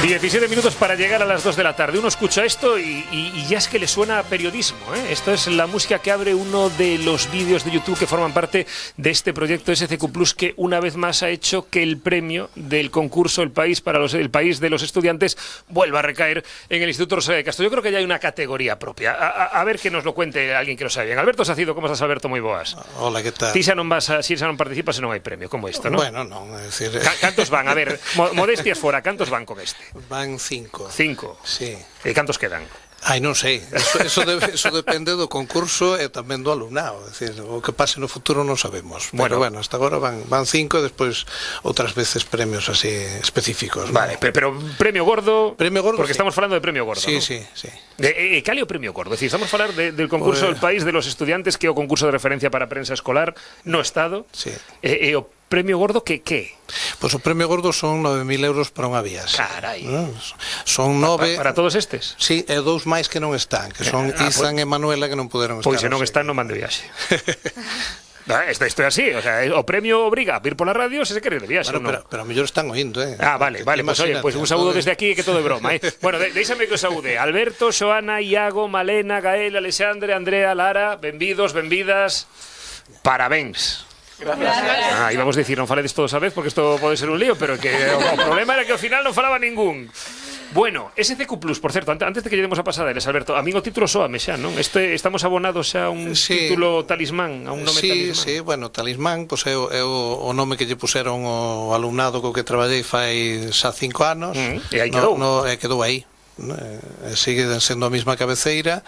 17 minutos para llegar a las 2 de la tarde. Uno escucha esto y ya es que le suena a periodismo, ¿eh? Esto es la música que abre uno de los vídeos de YouTube que forman parte de este proyecto SCQ Plus, que una vez más ha hecho que el premio del concurso El País el País de los Estudiantes vuelva a recaer en el Instituto Rosalía de Castro. Yo creo que ya hay una categoría propia. A ver que nos lo cuente alguien que lo sabe bien. Alberto Sacido, ¿cómo estás, Alberto? Moi boas. Hola, ¿qué tal? Si xa non participas, non hai premio, como isto, ¿no? Bueno, non, é dicir... Cantos van? A ver, modestias fora, cantos van con este? Van 5. 5? Sí. E cantos quedan? Ai, non sei, eso depende do concurso e tamén do alumnado, é dicir, o que pase no futuro non sabemos, pero bueno, hasta agora van 5 e despois outras veces premios así específicos, ¿no? Vale, pero premio gordo, porque sí. Estamos falando de premio gordo, sí, ¿no? Sí. Cal é o premio gordo? É dicir, estamos a falar del concurso El País de los Estudiantes, que é o concurso de referencia para a prensa escolar no Estado. Sí. E o premio gordo que? Pois o premio gordo son 9.000 euros para unha viaxe. Carai. ¿No? Son 9... Para todos estes? Sí, e 2 máis que non están, que son Izan e Manuela, que non puderon estar. Pois se non están, non mande viaxe. Isto é así, o sea, o premio obriga a vir pola radio se se quere de viaxe, bueno, non? pero a mellor están oindo, Vale, pues oye, pues un saúdo desde aquí, que todo é broma, Bueno, deixame que os saúde. Alberto, Xoana, Iago, Malena, Gael, Alexandre, Andrea, Lara, benvidos, benvidas. Parabéns. Gracias. Íbamos a dicir, non faledes todos a vez porque isto pode ser un lío, pero que o problema era que ao final non falaba ningún. Bueno, SCQ Plus, por certo, antes de que lleguemos a pasadeles, Alberto, a mí o título soame xa, non? Estamos abonados xa a un título talismán, a un nome talismán. Sí, bueno, talismán, pois é o nome que lle puseron o alumnado co que traballei fai xa 5 anos. E aí quedou. Quedou aí. Sigue sendo a mesma cabeceira,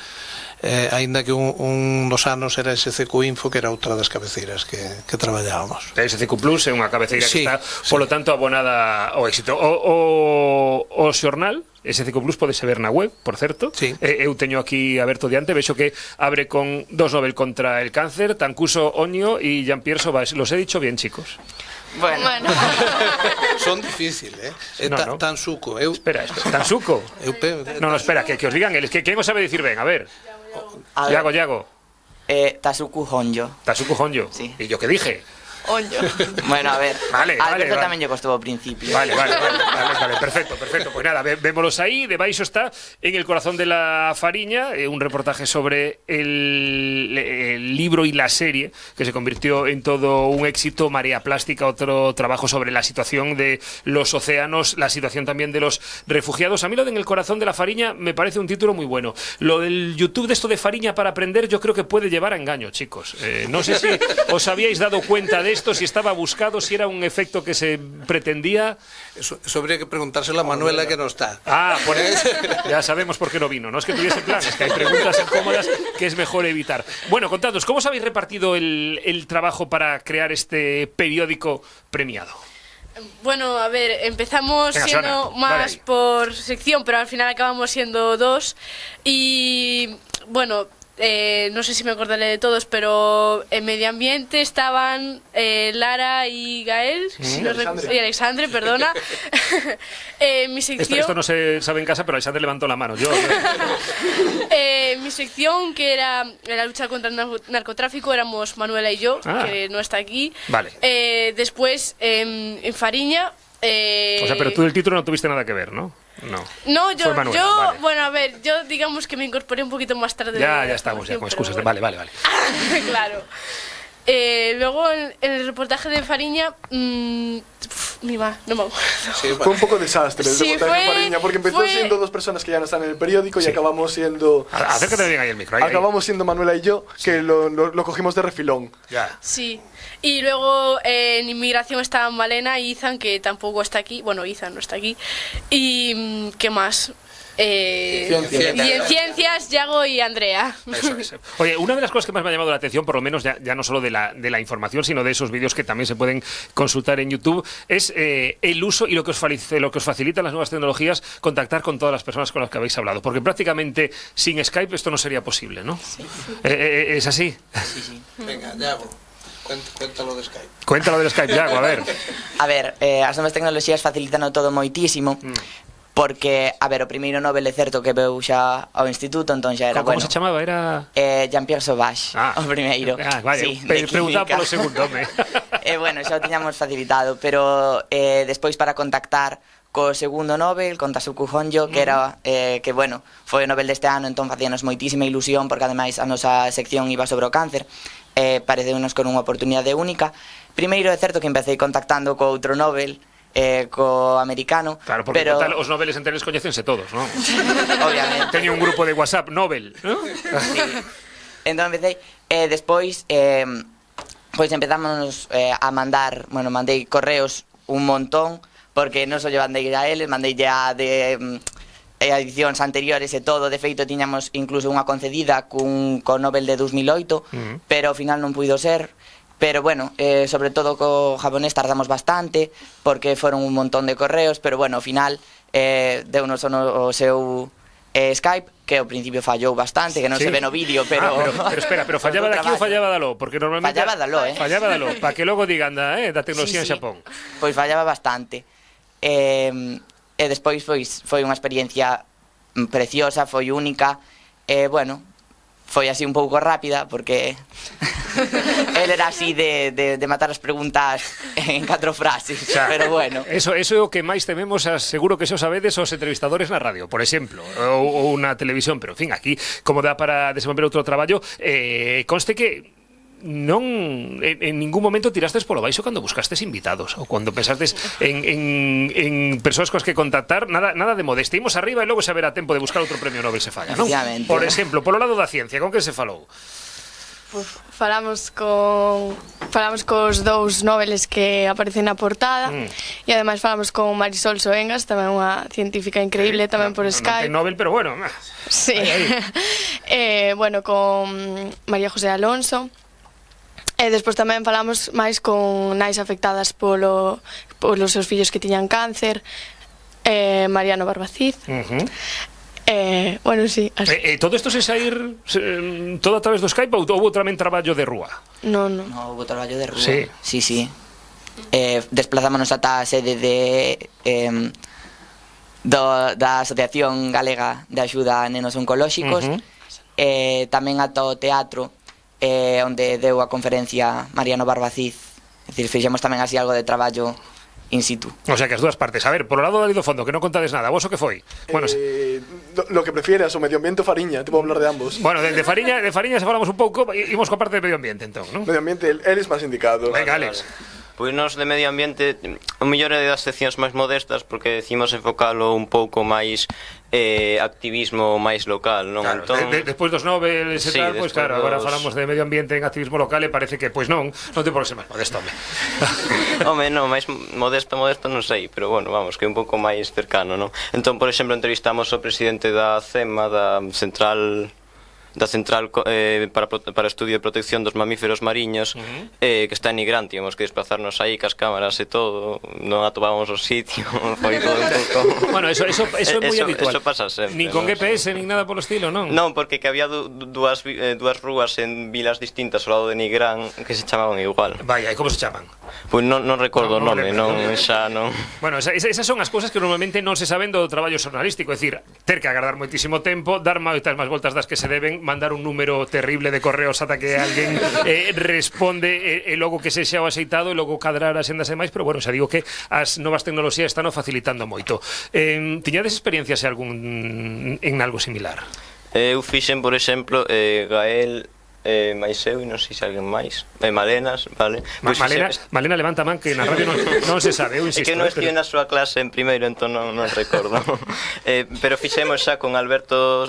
aínda que un dos anos era SCQ Info, que era outra das cabeceiras que traballábamos. SCQ Plus é unha cabeceira que está, polo tanto, abonada ao éxito. O xornal SCQ Plus podese ver na web, por certo. Sí. Eu teño aquí aberto diante, vexo que abre con 2 Nobel contra el cáncer, Tancuso Oño y Jean-Pierre Sauvage. Los he dicho bien, chicos. Bueno. Son difícil, No. Tansuco. Espera, Tansuco. No, espera, que os digan eles. Quen os sabe dicir ben? A ver. Iago. Tasuku Honjo. Tasuku Honjo. Sí. ¿Y yo qué dije? Oño. Bueno, a ver. Vale. Tamén lle costou ao principio. Vale, perfecto. Pues nada, vémolos aí. Debaixo está En el corazón de la Fariña, un reportaje sobre el libro y la serie que se convirtió en todo un éxito. Marea Plástica, otro trabajo sobre la situación de los océanos, la situación también de los refugiados. A mí lo de En el corazón de la Fariña me parece un título muy bueno. Lo del YouTube de esto de Fariña para aprender, yo creo que puede llevar a engaño, chicos. No sé si os habíais dado cuenta de esto, si estaba buscado, si era un efecto que se pretendía. Eso habría que preguntárselo a Manuela, que no está. Por eso ya sabemos por qué no vino. No es que tuviese plan, es que hay preguntas incómodas que es mejor evitar. Bueno, contadnos, ¿cómo os habéis repartido el trabajo para crear este periódico premiado? Bueno, a ver, empezamos siendo más por sección, pero al final acabamos siendo 2. Y bueno, no sé si me acordaré de todos, pero en medio ambiente estaban Lara y Gael, y Alexandre, perdona. Mi sección... Esto no se sabe en casa, pero Alexandre levantó la mano. Mi sección, que era la lucha contra el narcotráfico, éramos Manuela y yo, que no está aquí. Vale. Después, en Fariña... O sea, pero tú del título no tuviste nada que ver, ¿no? No, yo vale. Bueno, a ver, yo digamos que me incorporé un poquito más tarde. Ya estamos ya con excusas. Vale. Claro. Luego en el reportaje de Fariña, no me acuerdo. Sí, fue un poco desastre el reportaje de Fariña, porque empezó siendo 2 personas que ya no están en el periódico y acabamos siendo... Acércate bien ahí el micro. Acabamos siendo Manuela y yo, que lo cogimos de refilón. Ya. Sí. Y luego en inmigración estaban Malena y Izan, que tampoco está aquí. Bueno, Izan no está aquí. Y ¿qué más? Y en ciencias, Iago y Andrea. Eso es. Oye, una de las cosas que más me ha llamado la atención, por lo menos ya no solo de la información, sino de esos vídeos que también se pueden consultar en YouTube, es el uso y lo que os facilitan las nuevas tecnologías, contactar con todas las personas con las que habéis hablado. Porque prácticamente sin Skype esto no sería posible, ¿no? Sí. ¿Es así? Sí. Venga, Iago. Cuéntalo de Skype. Cuéntalo del Skype, Iago, a ver. A ver, as novas tecnoloxías facilitan todo moitísimo, porque, a ver, o primeiro Nobel é certo que veu xa ao instituto, entón xa era, Como se chamaba? Era... Jean-Pierre Sauvage, o primeiro. Vale, sí, preguntaba polo segundo, home. Bueno, xa o tiñamos facilitado, pero despois para contactar co segundo Nobel, con Tasuku Honjo, que era, que bueno, foi o Nobel deste ano, entón facíanos moitísima ilusión, porque ademais a nosa sección iba sobre o cáncer, pareceunos con unha oportunidade única. Primeiro é certo que empecé contactando co outro Nobel, co americano. Claro, porque pero... total, os Nobeles enteros coñecense todos, non? Obviamente. Teño un grupo de WhatsApp Nobel, non? Sí. Entón empecé, despois, pois empezamos a mandar, bueno, mandei correos un montón, porque non só lle mandei a eles, mandei a de edicións anteriores e todo. De feito, tiñamos incluso unha concedida co Nobel de 2008, pero ao final non puido ser. Pero bueno, sobre todo co japonés tardamos bastante, porque foron un montón de correos, pero bueno, ao final deunos o seu Skype, que ao principio fallou bastante, que non se ve no vídeo, pero... pero espera, pero fallaba daqui ou fallaba dalo? Porque normalmente... Fallaba dalo, Fallaba dalo, para que logo digan da tecnoloxía en Xapón. Pois fallaba bastante. E despois foi unha experiencia preciosa, foi única, e bueno... Foi así un pouco rápida, porque él era así de matar as preguntas en 4 frases, o sea, pero bueno. Eso é o que máis tememos, seguro que xo sabedes os entrevistadores na radio, por exemplo, ou na televisión, pero en fin, aquí, como dá para desenvolver outro traballo, conste que non en ningún momento tirastes polo baixo cando buscastes invitados ou cando pensastes en persoas coas que contactar, nada de modestia, imos arriba e logo xa verá tempo de buscar outro premio Nobel se falla, non? Por exemplo, polo lado da ciencia, con que se falou? Falamos cos dous Nobeles que aparecen na portada e ademais falamos con Marisol Soengas, tamén unha científica increíble, tamén por Skype. Non Nobel, pero bueno. Sí. Bueno, con María José Alonso. E despois tamén falamos máis con nais afectadas polos seus fillos que tiñan cáncer, Mariano Barbaciz. Bueno, sí. Todo isto se sair todo a través do Skype ou houve tamén traballo de rúa? Non, houve traballo de rúa. Sí. Sí. Desplazámonos ata a sede da Asociación Galega de Axuda a Nenos Oncolóxicos, tamén ata o teatro, onde deu a conferencia Mariano Barbaciz. É dicir, fixemos tamén así algo de traballo in situ. O sea que as dúas partes. A ver, por o lado do fondo, que non contades nada, vos o que foi? Bueno, lo que prefieras, o medio ambiente ou Fariña, te vou hablar de ambos. Bueno, de Fariña se falamos un pouco, imos coa parte de medio ambiente, entón, non? Medio ambiente, eles máis indicado. Venga, Alex. Pois nos de medio ambiente, o mellor é das seccións máis modestas, porque decimos enfocalo un pouco máis activismo máis local, non? Claro, entón... despois dos Nobel e tal, pois claro, agora falamos de medio ambiente en activismo local e parece que, pois non ten por que ser máis modesto, home. Home, non, máis modesto non sei, pero bueno, vamos, que é un pouco máis cercano, non? Entón, por exemplo, entrevistamos ao presidente da CEMA, da Central para estudio e protección dos mamíferos mariños, que está en Nigrán, tíamos que desplazarnos aí cas cámaras e todo, non atopábamos o sitio, foi todo un pouco... Bueno, eso é moi habitual. Eso pasa sempre. Nin con GPS, nin nada polo estilo, non? Non, porque que había dúas rúas en vilas distintas ao lado de Nigrán que se chamaban igual. Vaya, e como se chaman? Pois non recordo o nome, xa non... Bueno, esas son as cousas que normalmente non se saben do traballo xornalístico, é dicir, ter que agardar moitísimo tempo, dar moitas máis voltas das que se deben, mandar un número terrible de correos ata que alguén responde e logo que sexa o aceitado e logo cadrar as sendas e máis, pero bueno, xa digo que as novas tecnoloxías están o facilitando moito. Tiñades experiencias en algo similar? Eu fixen, por exemplo, Gael, máis eu e non sei se alguén máis, Malenas, vale. Malena levanta man que na radio non se sabe, eu insisto. É que non estive na súa clase en primeiro, entón non recordo. Pero fixemos xa con Alberto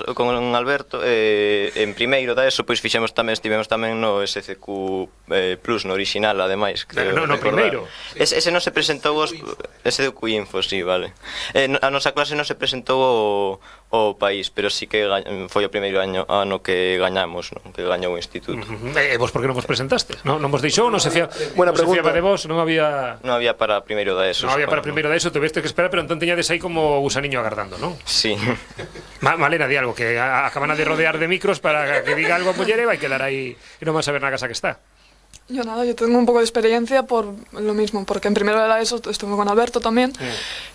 en primeiro da ESO, pois fixemos tamén, estivemos tamén no SCQ Plus, no original, ademais. No primeiro? Ese non se presentou SCQ Info, sí, vale. A nosa clase non se presentou o país, pero sí que foi o primeiro ano que gañamos, non? Que gañou o instituto. E vos por que non vos presentaste? Non vos deixou, non se fiaba de vos, non había para primeiro da ESO. Non había para primeiro da ESO, tuveste que esperar, pero entón teñades aí como gusaniño agardando, non? Sí. Malena, di algo, que acaban de rodear de micros para que diga algo a muller e vai quedar aí e non van a saber na casa que está. Yo tengo un poco de experiencia por lo mismo, porque en primero de la ESO estuve con Alberto también,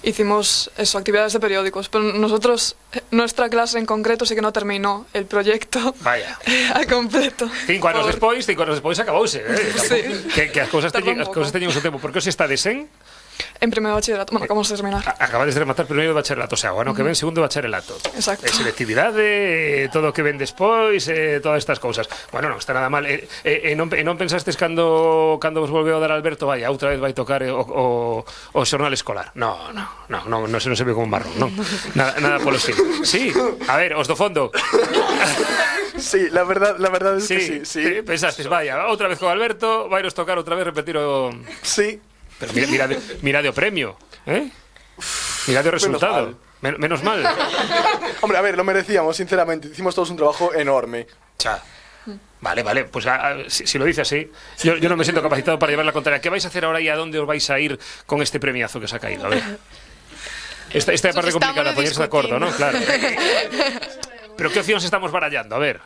hicimos eso, actividades de periódicos, pero nosotros, nuestra clase en concreto sí que no terminó el proyecto. Vaya. A completo. 5 anos despois acabouse, Sí. Que as cousas teñen o seu tempo. Por que os estades en? En primeiro de bachillerato, bueno, acabamos de terminar. Acabades de rematar primeiro de bachillerato, o sea, o ano que ven segundo de bachillerato. Exacto. Selectividade, todo o que ven despois, todas estas cousas. Bueno, non está nada mal. E non pensastes cando vos volveu a dar Alberto, vai, outra vez vai tocar o xornal escolar? Non se ve como un marrón, non. Nada polo estilo. Sí, a ver, os do fondo. Sí, la verdad es que sí. Pensastes, vaya, outra vez con Alberto, vai nos tocar outra vez repetir o... Sí. Pero mirade o premio, mirade o resultado. Menos mal. Hombre, a ver, lo merecíamos, sinceramente. Hicimos todos un trabajo enorme. Cha. Vale, pues si lo dice así, yo no me siento capacitado para llevar la contraria. ¿Qué vais a hacer ahora y a dónde os vais a ir con este premiazo que os ha caído? A ver. Esta parte complicada, ponerse de acuerdo, ¿no? Claro. Pero ¿qué opciones estamos barallando? A ver.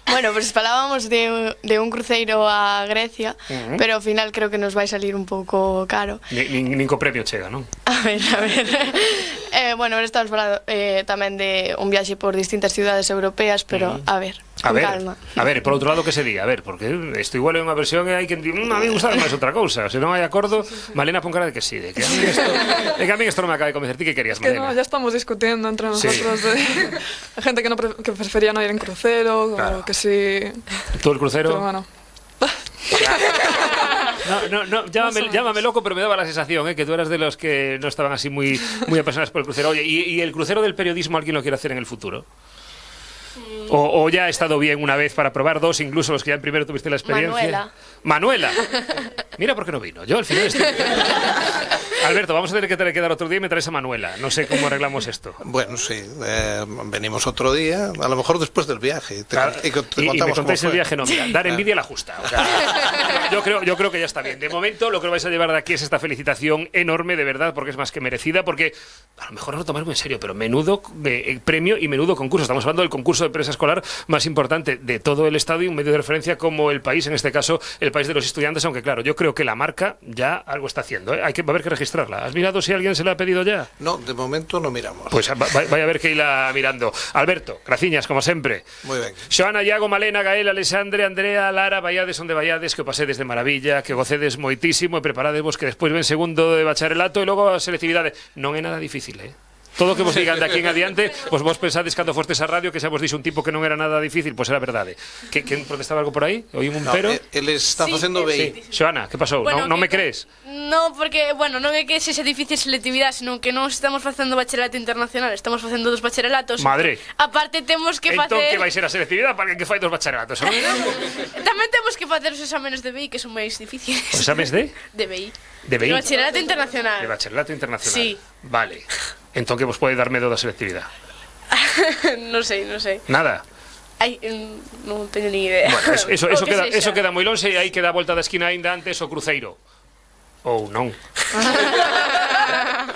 Bueno, pues falábamos de un cruceiro a Grecia, pero ao final creo que nos vai salir un pouco caro. Nin co premio chega, non? A ver. Bueno, ahora estamos falando tamén de un viaxe por distintas ciudades europeas, pero a ver, con calma. A ver, por outro lado que se diga, a ver, porque isto igual é unha versión e hai que a mí me gustaba máis outra cousa, se non hai acordo, Malena pon cara de que sí, de que a mí isto non me acaba de convencer. Ti que querías, Malena? Que no, ya estamos discutiendo entre nosotros de gente que prefería no ir en crucero, claro. O que sí. ¿Tú el crucero? Pero bueno. No, llámame loco, pero me daba la sensación que tú eras de los que no estaban así muy apasionados por el crucero. Oye, ¿y el crucero del periodismo alguien lo quiere hacer en el futuro? O ya ha estado bien una vez para probar dos, incluso los que ya en primero tuviste la experiencia? Manuela. Mira por qué no vino. Yo al final estoy... Alberto, vamos a tener que dar otro día y me traes a Manuela. No sé cómo arreglamos esto. Bueno, sí. Venimos otro día, a lo mejor después del viaje. Y me contáis el viaje, no, mira, dar envidia a la justa. O sea, yo creo que ya está bien. De momento, lo que vais a llevar de aquí es esta felicitación enorme, de verdad, porque es más que merecida, porque a lo mejor no lo tomáis muy en serio, pero menudo premio y menudo concurso. Estamos hablando del concurso de prensa escolar más importante de todo el Estado y un medio de referencia como El País, en este caso, El País de los Estudiantes, aunque claro, yo creo que la marca ya algo está haciendo. Va a haber que registrarla. ¿Has mirado si alguien se la ha pedido ya? No, de momento no miramos. Pues vaya a ver que irla mirando. Alberto, graciñas, como sempre. Moi ben. Xoana, Iago, Malena, Gael, Alexandre, Andrea, Lara, vaiades onde vaiades, que o pasedes de maravilla, que gocedes moitísimo e preparadevos que despois ven segundo de bacharelato e logo a selectividade. Non é nada difícil, Todo o que vos digan de aquí en adiante, pues vos pensades cando fostes a radio que xa vos dixo un tipo que non era nada difícil, pues era verdade. Quen protestaba algo por aí? Oín un pero? Él está facendo BI. Xoana, que pasou? Bueno, non me crees? No, porque, bueno, non é que sexa difícil selectividade, senón que non estamos facendo bacharelato internacional, estamos facendo dos bacharelatos. Madre. Aparte temos que facer... Entón, que vai ser a selectividade para que fai dos bacharelatos, non? Tamén temos que facer os exámenes de BI, que son máis difíciles. Os exámenes de? De BI. De BI? De bacharelato internacional. De bacharelato internacional. Sí. Vale. Entón, que vos pode dar medo da selectividade? Non sei. Nada? Ai, non teño ni idea. Bueno, eso queda moi lonxe e aí queda a volta da esquina aínda antes o cruceiro. Ou non.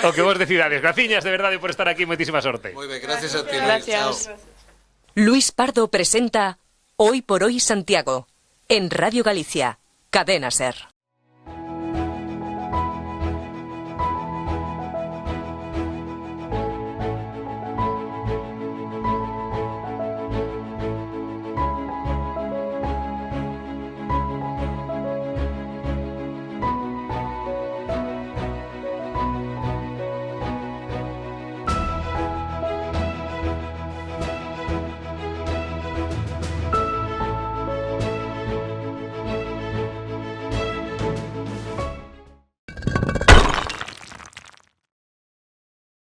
O que vos decidades. Graciñas de verdade por estar aquí, moitísima sorte. Moi ben, gracias a ti. Gracias. Luis Pardo presenta Hoy por Hoy Santiago en Radio Galicia, Cadena SER.